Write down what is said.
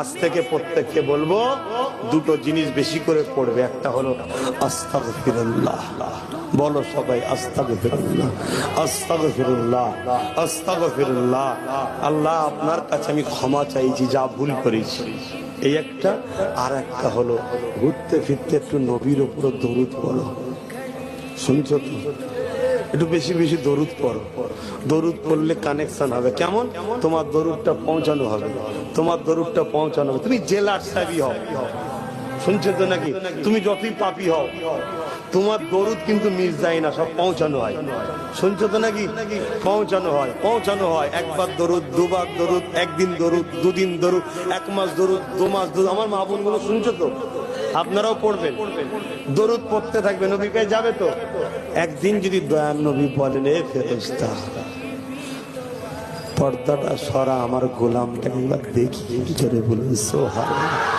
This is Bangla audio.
আজ থেকে প্রত্যেককে বলবো দুটো জিনিস বেশি করে পড়বে। একটা হলো আস্তাগফিরুল্লাহ, বলো সবাই আস্তাগফিরুল্লাহ, আস্তাগফিরুল্লাহ, আস্তাগফিরুল্লাহ। আল্লাহ আপনার কাছে আমি ক্ষমা চাইছি যা ভুল করেছি, এই একটা। আর একটা হলো ঘুরতে ফিরতে একটু নবীর উপর দরুদ পড়ো। শুনছো তো? একটু বেশি বেশি দরুদ পড়ো। দরুদ পড়লে কানেকশন হবে। কেমন? তোমার দরুদটা পৌঁছানো হবে, তোমার দরুদটা পৌঁছানো হবে। তুমি জেলার সাহেবই হও, শুনছো তো নাকি? তুমি যতই পাপী হও, তোমার দরুদ কিন্তু মিস যায় না, সব পৌঁছানো হয়। শুনছো তো নাকি? পৌঁছানো হয়, পৌঁছানো হয়। একবার দরুদ, দুবার দরুদ, একদিন দরুদ, দুদিন দরুদ, এক মাস দরুদ, 2 মাস দরুদ। আমার মা বোনগুলো শুনছো তো? আপনারাও পড়বেন, দরুদ পড়তে থাকবেন, নবী কাছে যাবে তো। একদিন যদি দয়াল নবী বলেন, এ ফেরেশতা পর্দাটা সরা, আমার গোলামটাকে একবার দেখি, জোরে বলুন সুবহানাল্লাহ।